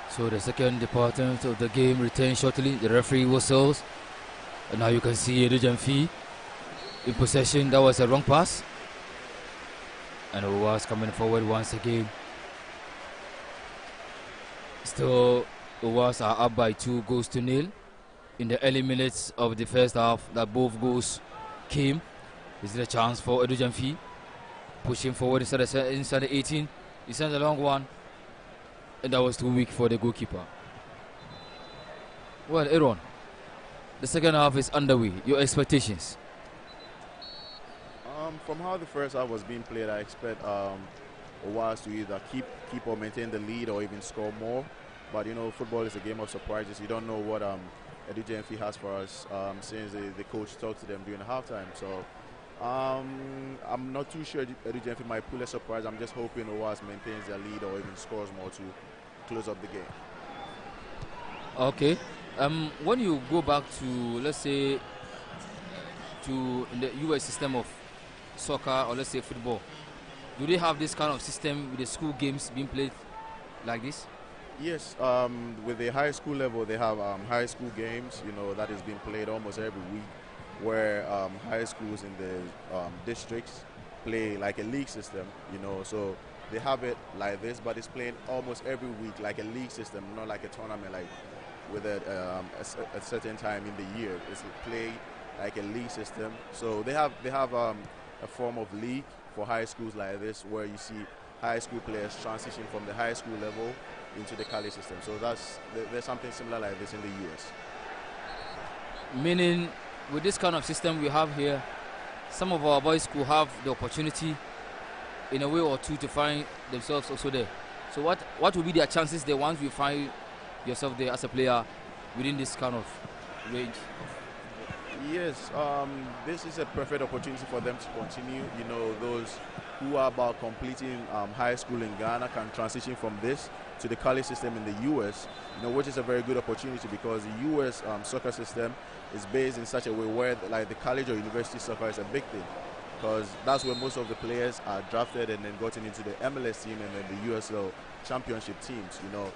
So the second department of the game returns shortly. The referee whistles. And now you can see GYAMFI in possession. That was a wrong pass. And OWASS coming forward once again. Still, OWASS are up by 2-0 in the early minutes of the first half that both goals came. Is it a chance for GYAMFI? Pushing forward inside the 18. He sent a long one. And that was too weak for the goalkeeper. Well, Aaron, the second half is underway. Your expectations? From how the first half was being played, I expect OWASS to either keep or maintain the lead or even score more. But you know, football is a game of surprises. You don't know what GYAMFI has for us since the coach talked to them during halftime. So I'm not too sure GYAMFI might pull a surprise. I'm just hoping OWASS maintains their lead or even scores more to close up the game. Okay. When you go back to, let's say, to the US system of soccer or let's say football, do they have this kind of system with the school games being played like this? Yes, with the high school level, they have high school games, you know, that is being played almost every week, where high schools in the districts play like a league system, you know, so they have it like this, but it's played almost every week like a league system, not like a tournament, like with a certain time in the year. It's played like a league system. So they have a form of league for high schools like this, where you see high school players transition from the high school level into the college system. So there's something similar like this in the US. Meaning, with this kind of system we have here, some of our boys could have the opportunity in a way or two to find themselves also there. So what will be their chances there once you find yourself there as a player within this kind of range? Yes, this is a perfect opportunity for them to continue. You know, those who are about completing high school in Ghana can transition from this to the college system in the US, you know, which is a very good opportunity because the US soccer system is based in such a way where like the college or university soccer is a big thing, because that's where most of the players are drafted and then gotten into the MLS team and then the USL championship teams. You know,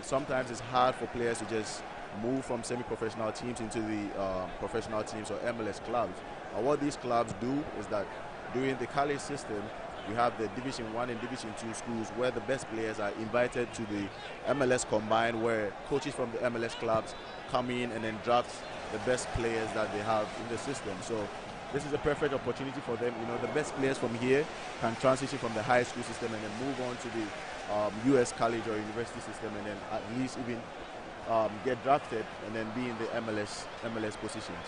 sometimes it's hard for players to just move from semi-professional teams into the professional teams or MLS clubs. And what these clubs do is that during the college system, we have the Division 1 and Division 2 schools where the best players are invited to the MLS Combine, where coaches from the MLS clubs come in and then draft the best players that they have in the system. So this is a perfect opportunity for them. You know, the best players from here can transition from the high school system and then move on to the US college or university system, and then at least even get drafted and then be in the MLS positions.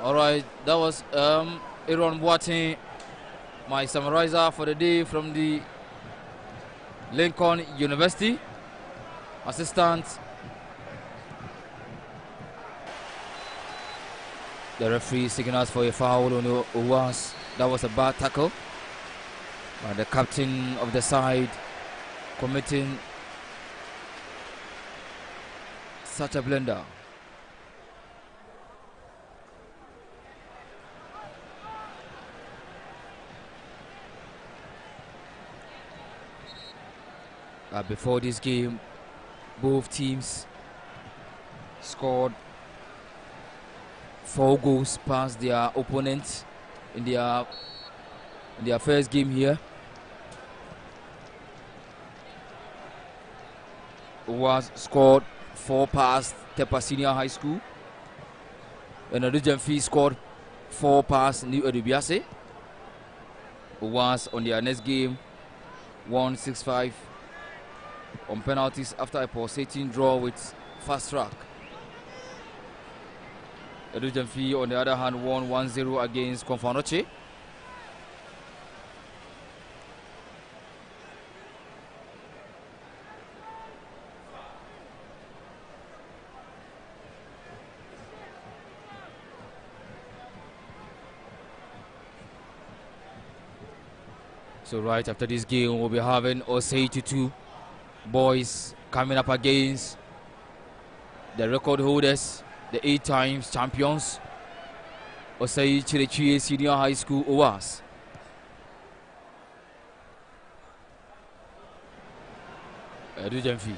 All right, that was Aaron Boateng, my summarizer for the day from the Lincoln University. Assistant. The referee signals for a foul on OWASS. That was a bad tackle. The captain of the side committing such a blunder. Before this game, both teams scored 4 goals past their opponents in their first game here. OWASS scored 4 past Tepa Senior High School, and GYAMFI scored 4 past New Edubiase. OWASS on their next game won 6-5 on penalties after a pulsating draw with Fast Track. GYAMFI on the other hand won 1-0 against Confanoche. So right after this game, we'll be having Osei Tutu boys coming up against the record holders, the 8 times champions, Osei Chirechie Senior High School OWASS. GYAMFI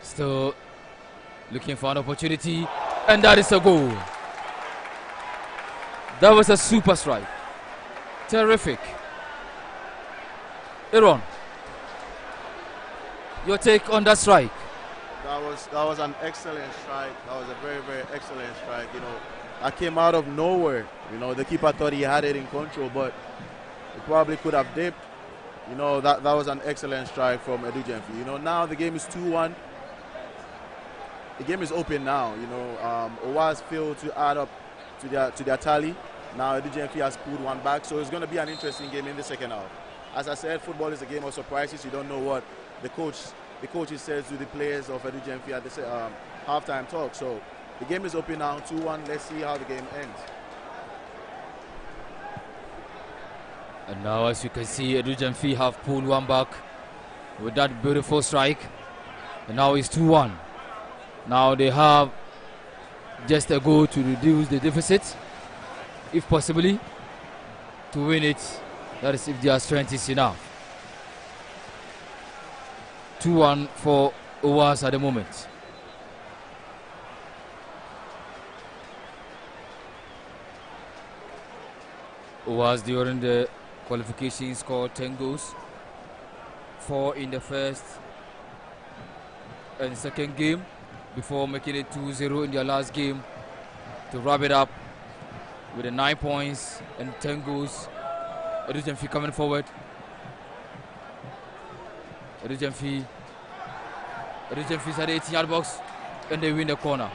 still looking for an opportunity, and that is a goal. That was a super strike. Terrific. Aaron, your take on that strike? That was an excellent strike. That was a very, very excellent strike. You know, that came out of nowhere. You know, the keeper thought he had it in control, but he probably could have dipped. You know, that was an excellent strike from GYAMFI. You know, now the game is 2-1. The game is open now. You know, OWASS failed to add up to their tally. Now GYAMFI has pulled one back, so it's going to be an interesting game in the second half. As I said, football is a game of surprises. You don't know what the coaches says to the players of GYAMFI at the halftime talk. So the game is open now, 2-1. Let's see how the game ends. And now, as you can see, GYAMFI have pulled one back with that beautiful strike. And now it's 2-1. Now they have just a goal to reduce the deficit, if possibly, to win it. That is if their strength is enough. 2-1 for OWASS at the moment. OWASS during the qualification scored 10 goals, 4 in the first and second game, before making it 2-0 in their last game to wrap it up with the 9 points and 10 goals. GYAMFI coming forward. GYAMFI is at the 18-yard box, and they win the corner.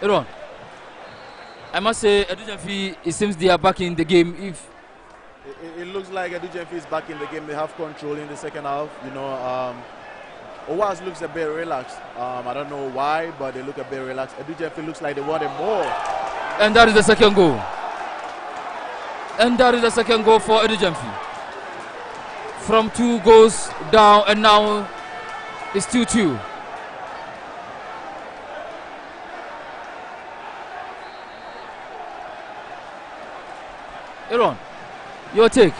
Aaron, I must say, GYAMFI, it seems they are back in the game. It looks like GYAMFI is back in the game. They have control in the second half. You know, OWASS looks a bit relaxed. I don't know why, but they look a bit relaxed. GYAMFI looks like they want it more. And that is the second goal. And that is the second goal for GYAMFI. From 2 goals down, and now it's 2-2. Aaron, your take?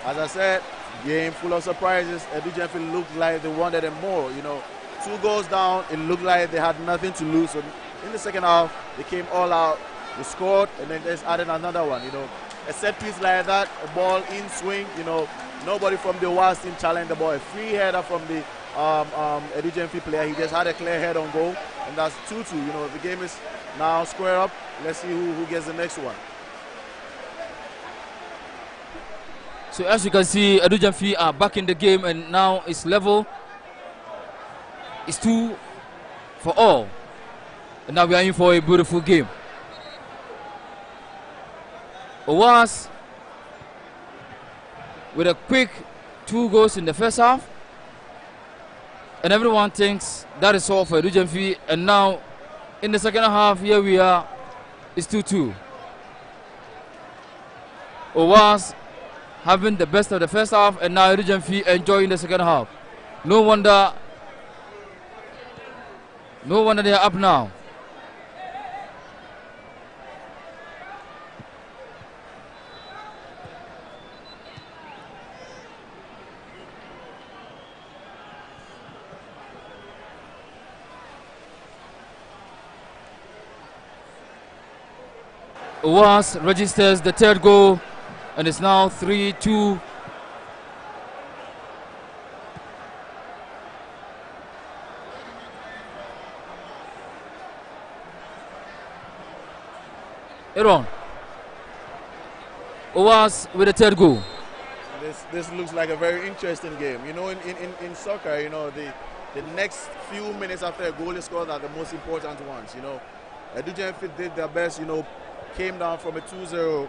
As I said, game full of surprises. GYAMFI looked like they wanted it more. You know, 2 goals down, it looked like they had nothing to lose. So in the second half, they came all out, they scored, and then they added another one. You know, a set piece like that, a ball in swing. You know, nobody from the OWASS team challenged the ball. A free header from the GYAMFI player. He just had a clear head on goal, and that's 2-2. You know, the game is now square up. Let's see who gets the next one. So as you can see, GYAMFI are back in the game, and now it's level. It's 2 for all. And now we are in for a beautiful game. OWASS with a quick 2 goals in the first half. And everyone thinks that is all for GYAMFI. And now in the second half, here we are. It's 2-2. OWASS having the best of the first half, and now GYAMFI enjoying the second half. No wonder they are up now. OWASS registers the 3rd goal, and it's now 3-2. Aaron, OWASS with the 3rd goal. This looks like a very interesting game. You know, in soccer, you know, the next few minutes after a goal is scored are the most important ones. You know, GYAMFI did their best. You know, came down from a 2-0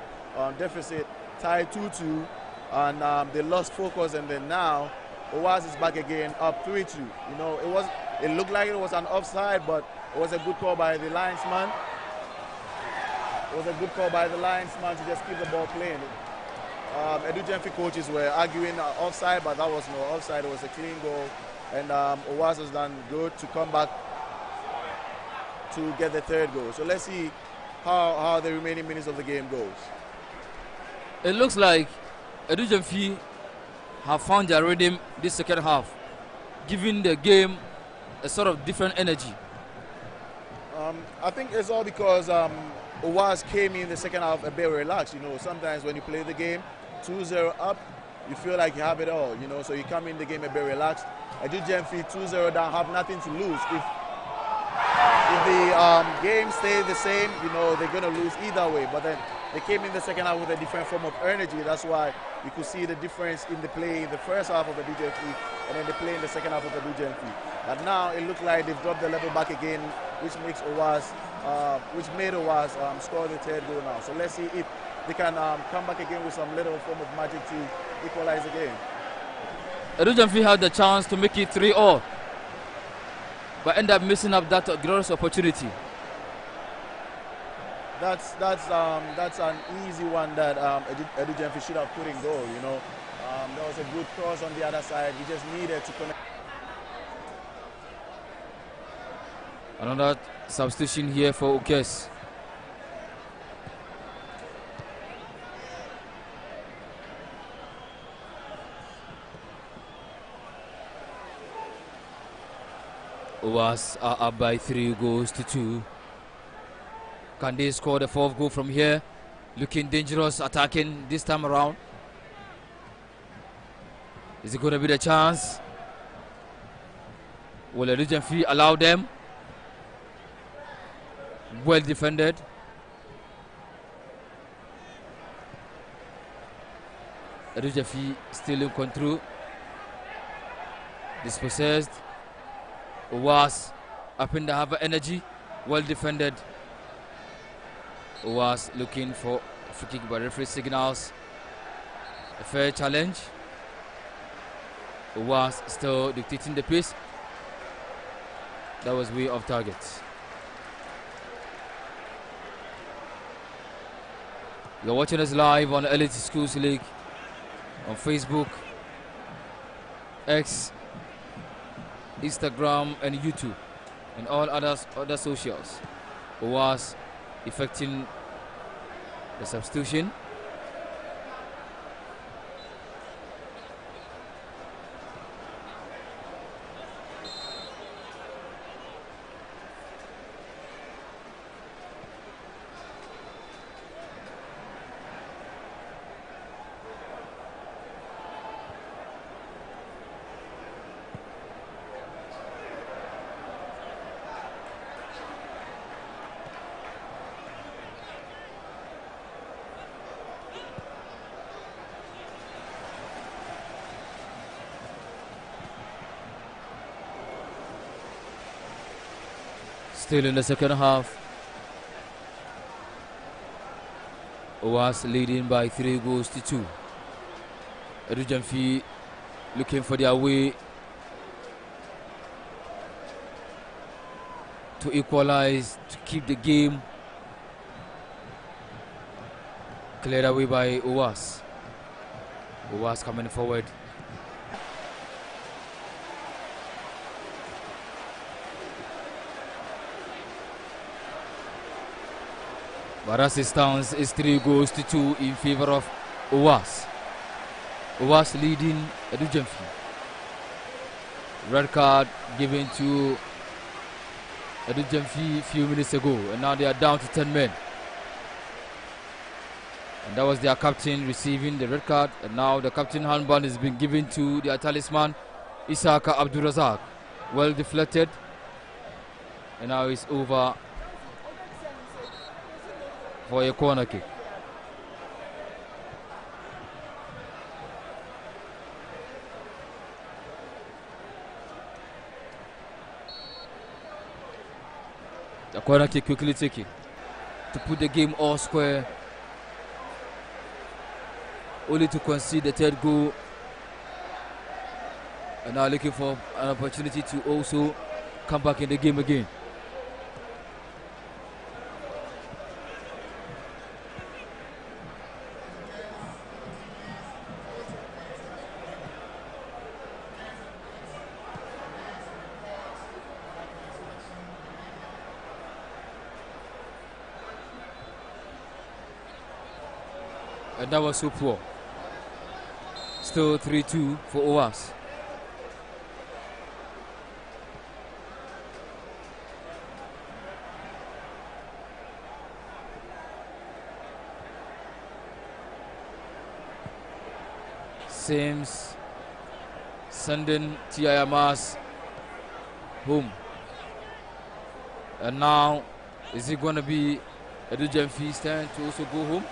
deficit, tied 2-2, and they lost focus, and then now OWASS is back again, up 3-2. You know, it looked like it was an offside, but it was a good call by the linesman. It was a good call by the linesman to just keep the ball playing. GYAMFI coaches were arguing offside, but that was no offside. It was a clean goal, and OWASS has done good to come back to get the 3rd goal. So let's see how the remaining minutes of the game goes. It looks like GYAMFI have found their rhythm this second half, giving the game a sort of different energy? I think it's all because OWASS came in the second half a bit relaxed. You know, sometimes when you play the game 2-0 up, you feel like you have it all. You know, so you come in the game a bit relaxed. I do GYAMFI 2-0 down, have nothing to lose. If the game stays the same, you know, they're gonna lose either way. But then they came in the second half with a different form of energy. That's why you could see the difference in the play in the first half of the GYAMFI and then the play in the second half of the GYAMFI. But now it looked like they've dropped the level back again, which makes OWASS, which made OWASS score the third goal now. So let's see if they can come back again with some little form of magic to equalize the game. GYAMFI had the chance to make it 3-all, but end up missing up that glorious opportunity. That's an easy one that GYAMFI should have put in goal. You know, there was a good cross on the other side. He just needed to connect. Another substitution here for OWASS. OWASS are up by 3-2. Can they score the fourth goal from here? Looking dangerous, attacking this time around. Is it going to be the chance? Will the GYAMFI allow them? Well defended. GYAMFI still in control. Dispossessed. OWASS up in the harbour energy. Well defended. OWASS looking for a free kick, but referee signals a fair challenge. OWASS still dictating the pace. That was way off target. You're watching us live on Elite Schools League on Facebook, X, Instagram and YouTube and all other socials. OWASS effecting the substitution. Still in the second half, OWASS leading by 3-2. GYAMFI looking for their way to equalize, to keep the game. Cleared away by OWASS. OWASS coming forward. But as it stands, it's 3-2 in favor of OWASS. OWASS leading GYAMFI. Red card given to GYAMFI a few minutes ago, and now they are down to 10 men. And that was their captain receiving the red card, and now the captain handband has been given to their talisman, Isaka Abdurazak. Well deflected, and now it's over for a corner kick. The corner kick quickly taken to put the game all square, only to concede the third goal, and now looking for an opportunity to also come back in the game again. And that was so poor. Still 3-2 for OWASS. Sims sending TIMS home. And now, is it going to be GYAMFI's turn to also go home?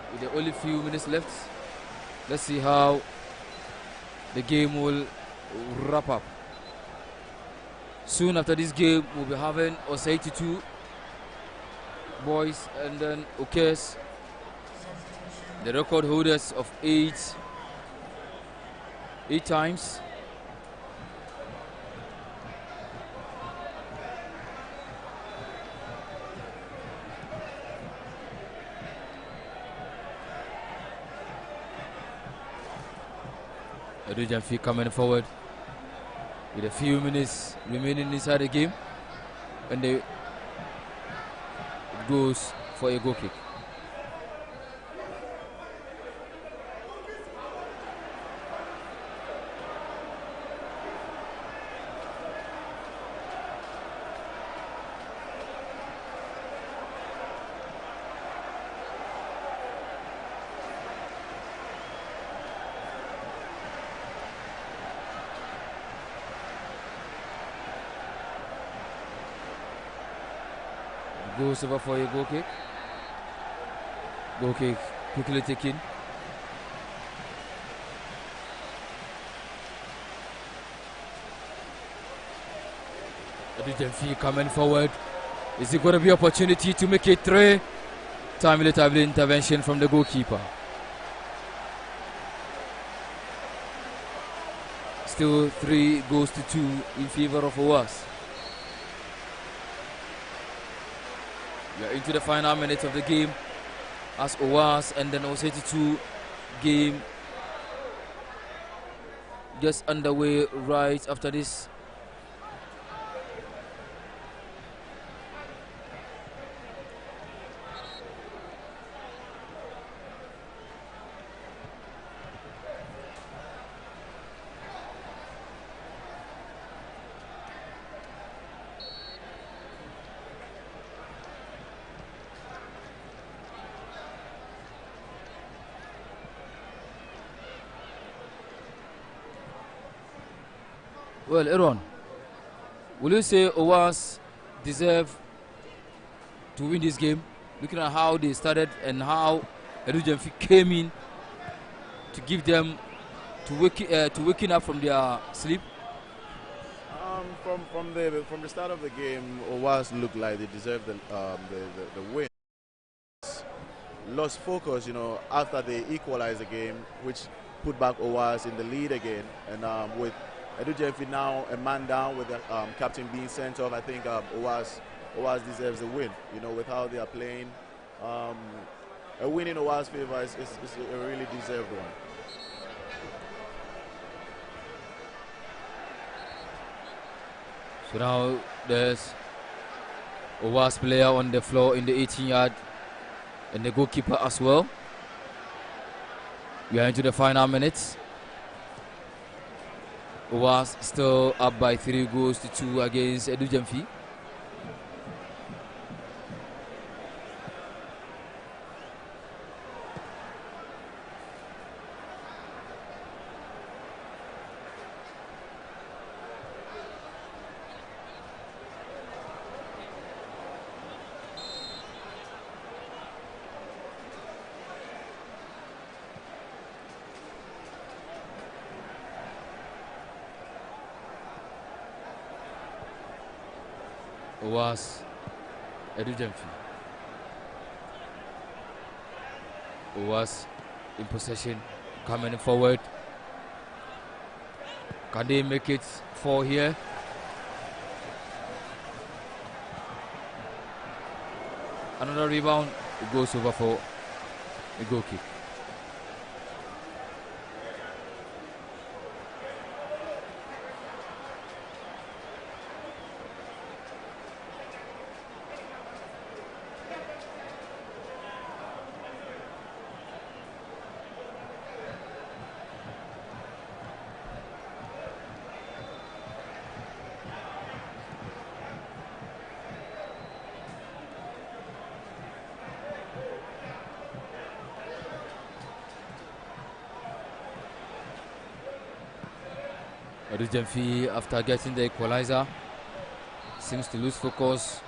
With the only few minutes left, let's see how the game will wrap up. Soon after this game, we'll be having OWASS 82 boys and then OWASS, the record holders of eight times. GYAMFI coming forward with a few minutes remaining inside the game, and it goes for a goal kick. Goes over for a goal kick. Goal kick quickly taken. GYAMFI coming forward. Is it going to be opportunity to make it 3? Timely intervention from the goalkeeper. Still 3 goes to 2 in favor of OWASS. We are into the final minutes of the game as OWASS and then OWASS 82 game just underway right after this. Well, Aaron, will you say OWASS deserve to win this game, looking at how they started and how GYAMFI came in to give them to waking up from their sleep? From the start of the game, OWASS looked like they deserved the win. Lost focus, after they equalized the game, which put back OWASS in the lead again, and with GYAMFI now a man down with the captain being sent off, I think OWASS deserves the win. With how they are playing, a win in OWASS' favor is a really deserved one. So now there's OWASS player on the floor in the 18-yard and the goalkeeper as well. We are into the final minutes. OWASS still up by 3 goals to 2 against GYAMFI. OWASS GYAMFI. OWASS in possession, coming forward. Can they make it 4 here? Another rebound. It goes over for a goal kick. GYAMFI, after getting the equalizer, seems to lose focus,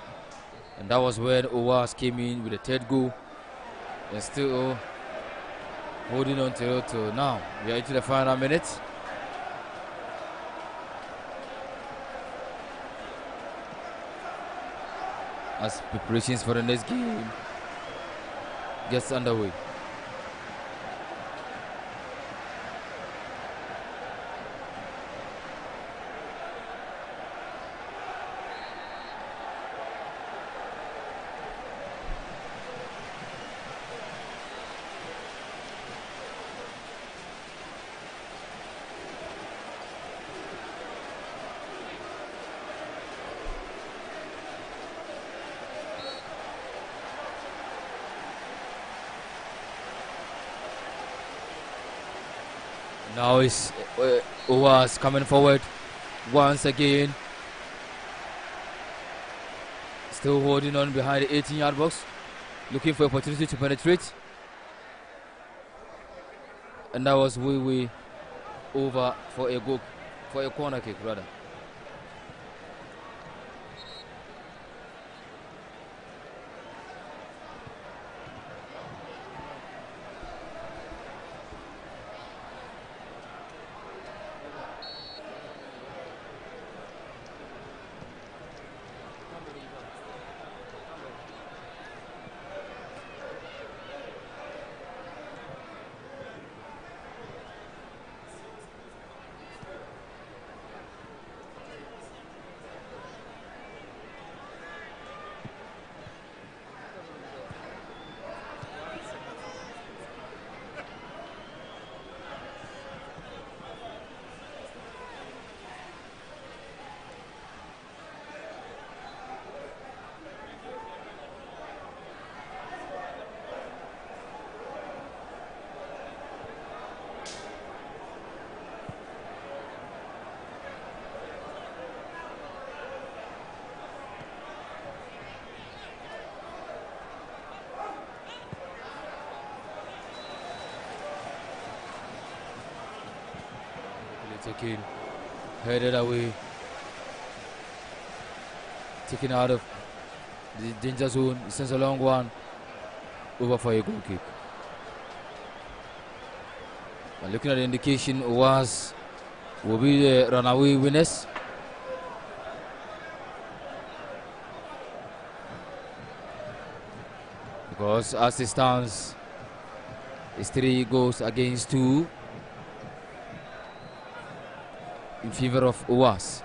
and that was when OWASS came in with the third goal, and still holding on till now. We are into the final minutes. As preparations for the next game gets underway. Now is OWASS coming forward once again. Still holding on behind the 18-yard box, looking for opportunity to penetrate. And that was way over for a goal, for a corner kick rather. Taken, headed away, taken out of the danger zone. It sends a long one over for a goal kick. And looking at the indication, OWASS will be the runaway winners. Because as it stands, it's 3 goals against 2 in favor of OWASS.